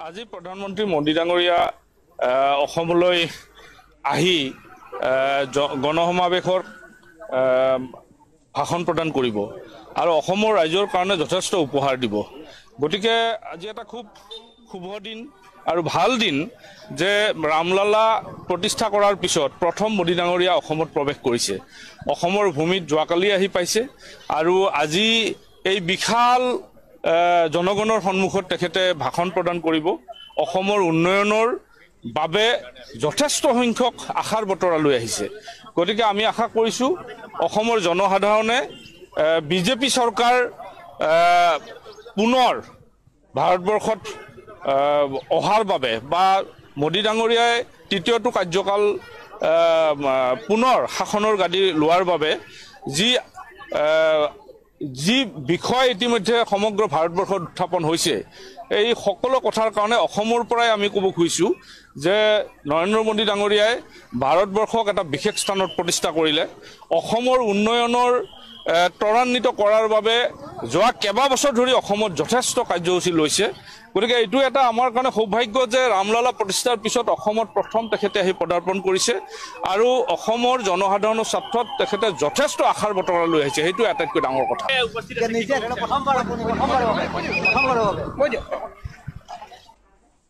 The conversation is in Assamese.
আজি প্ৰধানমন্ত্ৰী মোদী ডাঙৰীয়া অসমলৈ আহি গণসমাৱেশৰ ভাষণ প্ৰদান কৰিব আৰু অসমৰ ৰাইজৰ কাৰণে যথেষ্ট উপহাৰ দিব। গতিকে আজি এটা খুব শুভ দিন আৰু ভাল দিন যে ৰামলালা প্ৰতিষ্ঠা কৰাৰ পিছত প্ৰথম মোদী ডাঙৰীয়া অসমত প্ৰৱেশ কৰিছে। অসমৰ ভূমিত যোৱাকালি আহি পাইছে আৰু আজি এই বিশাল জনগণৰ সন্মুখত তেখেতে ভাষণ প্ৰদান কৰিব। অসমৰ উন্নয়নৰ বাবে যথেষ্ট সংখ্যক আশাৰ বতৰা লৈ আহিছে। গতিকে আমি আশা কৰিছোঁ অসমৰ জনসাধাৰণে বিজেপি চৰকাৰ পুনৰ ভাৰতবৰ্ষত অহাৰ বাবে বা মোদী ডাঙৰীয়াই তৃতীয়টো কাৰ্যকাল পুনৰ শাসনৰ গাদী লোৱাৰ বাবে যি বিষয় ইতিমধ্যে সমগ্ৰ ভাৰতবৰ্ষত উত্থাপন হৈছে, এই সকলো কথাৰ কাৰণে অসমৰ পৰাই আমি ক'ব খুজিছোঁ যে নৰেন্দ্ৰ মোদী ডাঙৰীয়াই ভাৰতবৰ্ষক এটা বিশেষ স্থানত প্ৰতিষ্ঠা কৰিলে। অসমৰ উন্নয়নৰ ত্বৰান্বিত কৰাৰ বাবে যোৱা কেইবাবছৰ ধৰি অসমত যথেষ্ট কাৰ্যসূচী লৈছে। গতিকে এইটো এটা আমাৰ কাৰণে সৌভাগ্য যে ৰামলালা প্ৰতিষ্ঠাৰ পিছত অসমত প্ৰথম তেখেতে আহি পদাৰ্পণ কৰিছে আৰু অসমৰ জনসাধাৰণৰ স্বাৰ্থত তেখেতে যথেষ্ট আশাৰ বতৰা লৈ আহিছে। সেইটো আটাইতকৈ ডাঙৰ কথা।